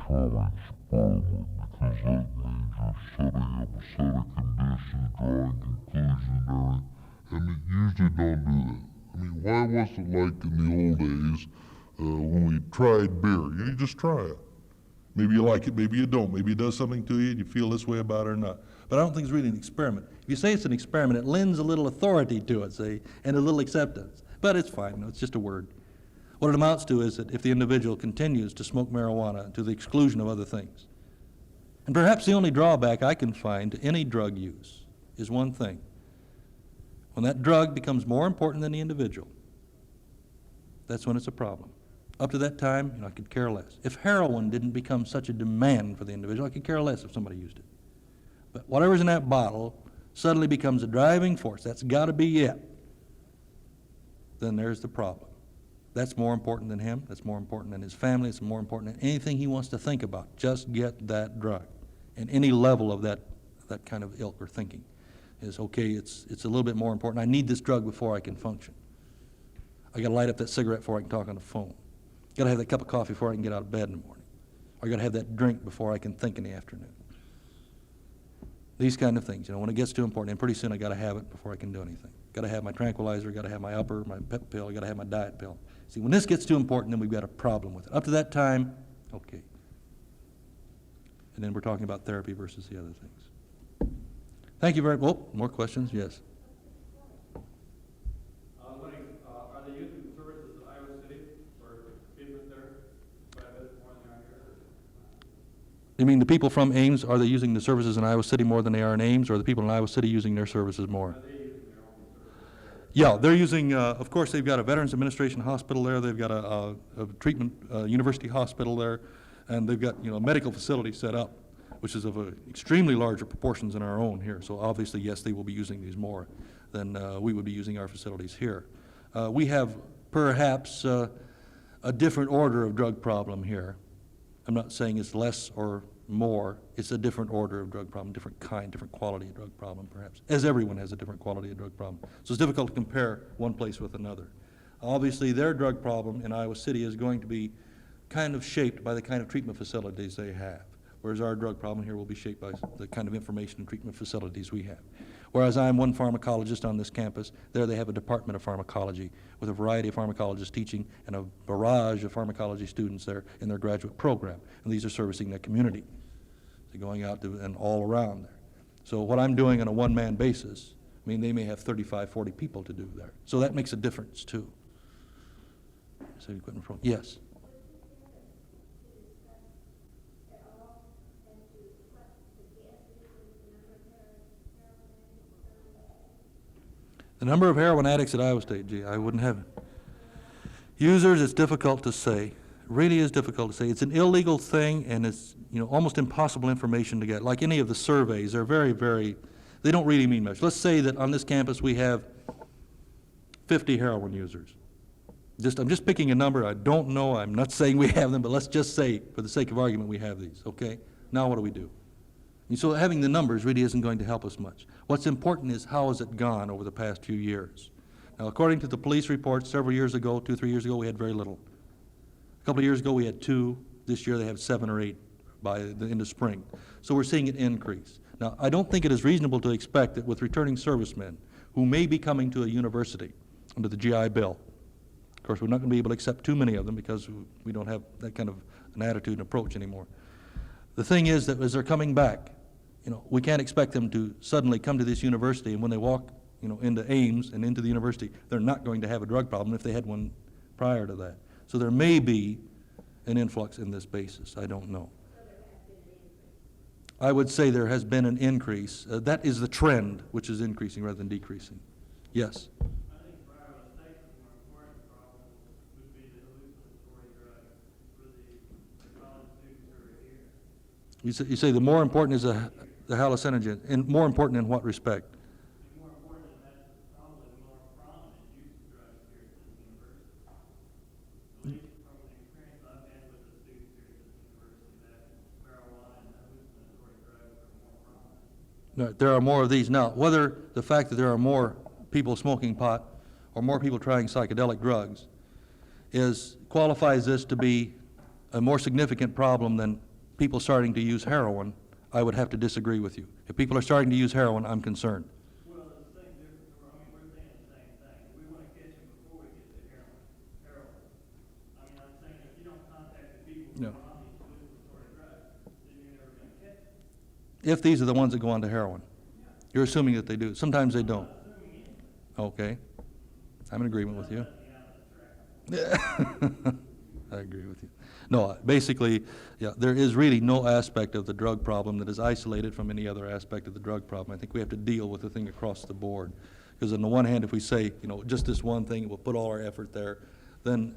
because that means you're setting up a set of conditions, drawing conclusions, and it usually don't do that. I mean, why was it like in the old days when we tried beer? You just try it. Maybe you like it, maybe you don't. Maybe it does something to you and you feel this way about it or not. But I don't think it's really an experiment. If you say it's an experiment, it lends a little authority to it, see, and a little acceptance. But it's fine, it's just a word. What it amounts to is that if the individual continues to smoke marijuana to the exclusion of other things, and perhaps the only drawback I can find to any drug use is one thing. When that drug becomes more important than the individual, that's when it's a problem. Up to that time, I could care less. If heroin didn't become such a demand for the individual, I could care less if somebody used it. But whatever's in that bottle suddenly becomes a driving force. That's got to be it. Then there's the problem. That's more important than him. That's more important than his family. It's more important than anything he wants to think about. Just get that drug. And any level of that kind of ilk or thinking is, okay, it's a little bit more important. I need this drug before I can function. I got to light up that cigarette before I can talk on the phone. Got to have that cup of coffee before I can get out of bed in the morning. Or I got to have that drink before I can think in the afternoon. These kind of things, when it gets too important, and pretty soon I got to have it before I can do anything. Got to have my tranquilizer, got to have my upper, my pep pill, got to have my diet pill. See, when this gets too important, then we've got a problem with it. Up to that time, okay. And then we're talking about therapy versus the other things. Thank you very much. Oh, more questions? Yes. Are they using the services in Iowa City or people there quite a bit more than they are here? You mean the people from Ames, are they using the services in Iowa City more than they are in Ames, or are the people in Iowa City using their services more? Are they using their own services? Yeah, they're using, of course, they've got a Veterans Administration hospital there, they've got a treatment university hospital there, and they've got, a medical facility set up, which is of extremely larger proportions than our own here. So obviously, yes, they will be using these more than we would be using our facilities here. We have perhaps a different order of drug problem here. I'm not saying it's less or more. It's a different order of drug problem, different kind, different quality of drug problem, perhaps, as everyone has a different quality of drug problem. So it's difficult to compare one place with another. Obviously, their drug problem in Iowa City is going to be kind of shaped by the kind of treatment facilities they have, whereas our drug problem here will be shaped by the kind of information and treatment facilities we have. Whereas I'm one pharmacologist on this campus, there they have a department of pharmacology with a variety of pharmacologists teaching and a barrage of pharmacology students there in their graduate program. And these are servicing that community. They're going out to, and all around there. So what I'm doing on a one-man basis, they may have 35, 40 people to do there. So that makes a difference too. So equipment from, yes. The number of heroin addicts at Iowa State, gee, I wouldn't have it. Users, it's difficult to say. It really is difficult to say. It's an illegal thing, and it's almost impossible information to get. Like any of the surveys, they're very, very, they don't really mean much. Let's say that on this campus we have 50 heroin users. I'm just picking a number. I don't know. I'm not saying we have them, but let's just say, for the sake of argument, we have these, okay? Now what do we do? And so having the numbers really isn't going to help us much. What's important is how has it gone over the past few years. Now, according to the police reports, several years ago, 2 or 3 years ago, we had very little. A couple of years ago, we had 2. This year, they have 7 or 8 by the end of spring. So we're seeing an increase. Now, I don't think it is reasonable to expect that with returning servicemen who may be coming to a university under the GI Bill, of course, we're not going to be able to accept too many of them because we don't have that kind of an attitude and approach anymore. The thing is that as they're coming back, we can't expect them to suddenly come to this university, and when they walk, into Ames and into the university, they're not going to have a drug problem if they had one prior to that. So there may be an influx in this basis. I don't know. I would say there has been an increase. That is the trend, which is increasing rather than decreasing. Yes? I think for Iowa State, the more important problem would be the hallucinatory drug for the college students who are here. You say the more important is the hallucinogen, and more important in what respect? The more important is that's probably the more prominent use of drugs here at this university. At least from the experience I've had with the students here at this university, that marijuana and hallucinatory drugs are more prominent. There are more of these now. Whether the fact that there are more people smoking pot or more people trying psychedelic drugs qualifies this to be a more significant problem than people starting to use heroin, I would have to disagree with you. If people are starting to use heroin, I'm concerned. Well, the same difference, I mean, we're saying the same thing. We want to catch them before we get to heroin. I mean, I'm saying if you don't contact the people who Yeah. are on these different sort of drugs, then you're never going to catch them. If these are the ones that go on to heroin. You're assuming that they do. Sometimes they don't. Okay. I'm in agreement with you. I agree with you. No, basically, yeah, there is really no aspect of the drug problem that is isolated from any other aspect of the drug problem. I think we have to deal with the thing across the board. Because on the one hand, if we say, you know, just this one thing, we'll put all our effort there, then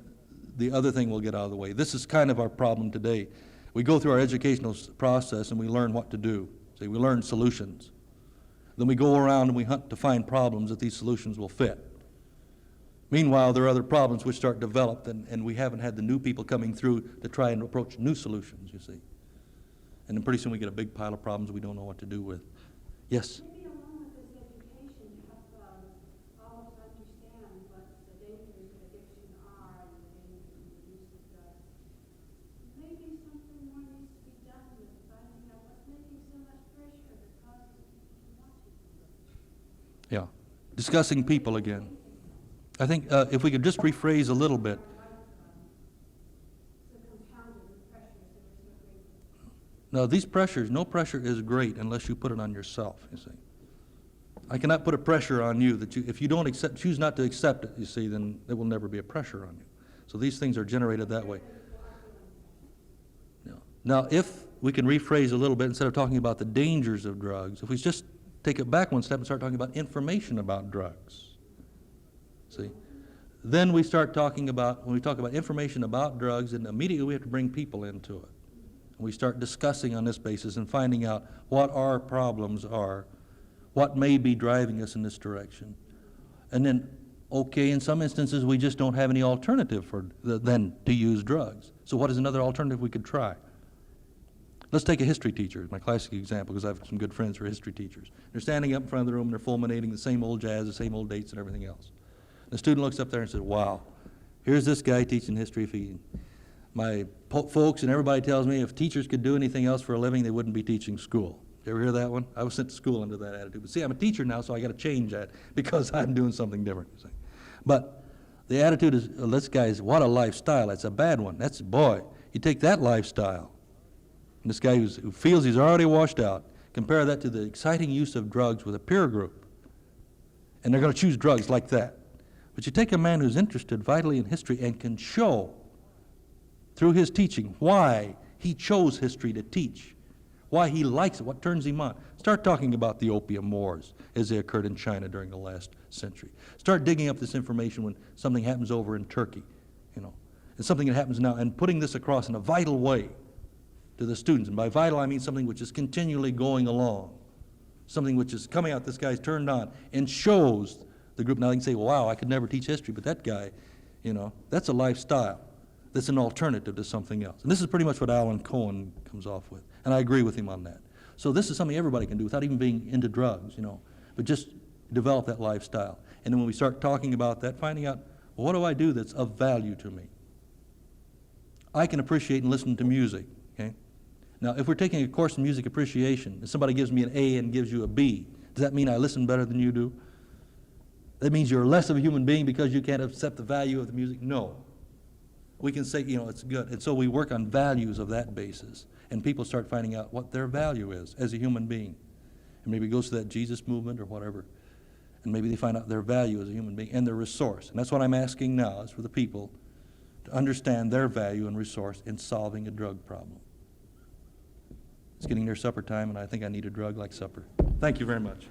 the other thing will get out of the way. This is kind of our problem today. We go through our educational process and we learn what to do. See, we learn solutions. Then we go around and we hunt to find problems that these solutions will fit. Meanwhile, there are other problems which start developed, and we haven't had the new people coming through to try and approach new solutions, you see. And then pretty soon we get a big pile of problems we don't know what to do with. Yes? Maybe along with this education, to help almost understand what the dangers of addiction are and the dangers of the use of drugs. Maybe something more needs to be done with finding out what's making so much pressure that causes people to want to do drugs. Yeah. Discussing people again. I think if we could just rephrase a little bit. So compounded with pressures that are so great. Now, these pressures, no pressure is great unless you put it on yourself, you see. I cannot put a pressure on you that you, if you don't accept, choose not to accept it, you see, then there will never be a pressure on you. So these things are generated that way. Yeah. Now, if we can rephrase a little bit, instead of talking about the dangers of drugs, if we just take it back one step and start talking about information about drugs, see? Then we start talking about, when we talk about information about drugs, and immediately we have to bring people into it. And we start discussing on this basis and finding out what our problems are, what may be driving us in this direction. And then, okay, in some instances, we just don't have any alternative than to use drugs. So what is another alternative we could try? Let's take a history teacher, my classic example, because I have some good friends who are history teachers. They're standing up in front of the room, and they're fulminating the same old jazz, the same old dates, and everything else. The student looks up there and says, wow, here's this guy teaching history feeding. My folks and everybody tells me if teachers could do anything else for a living, they wouldn't be teaching school. Did you ever hear that one? I was sent to school under that attitude. But see, I'm a teacher now, so I got to change that because I'm doing something different. You see. But the attitude is, oh, this guy's, what a lifestyle. That's a bad one. That's, boy, you take that lifestyle, and this guy who feels he's already washed out, compare that to the exciting use of drugs with a peer group, and they're going to choose drugs like that. But you take a man who's interested vitally in history and can show through his teaching why he chose history to teach, why he likes it, what turns him on. Start talking about the Opium Wars as they occurred in China during the last century. Start digging up this information when something happens over in Turkey, you know, and something that happens now, and putting this across in a vital way to the students. And by vital, I mean something which is continually going along, something which is coming out, this guy's turned on, and shows the group. Now they can say, wow, I could never teach history, but that guy, you know, that's a lifestyle. That's an alternative to something else. And this is pretty much what Alan Cohen comes off with. And I agree with him on that. So this is something everybody can do without even being into drugs, you know, but just develop that lifestyle. And then when we start talking about that, finding out, well, what do I do that's of value to me? I can appreciate and listen to music, okay? Now, if we're taking a course in music appreciation, and somebody gives me an A and gives you a B, does that mean I listen better than you do? That means you're less of a human being because you can't accept the value of the music? No. We can say, you know, it's good. And so we work on values of that basis. And people start finding out what their value is as a human being. And maybe it goes to that Jesus movement or whatever. And maybe they find out their value as a human being and their resource. And that's what I'm asking now, is for the people to understand their value and resource in solving a drug problem. It's getting near supper time, and I think I need a drug like supper. Thank you very much.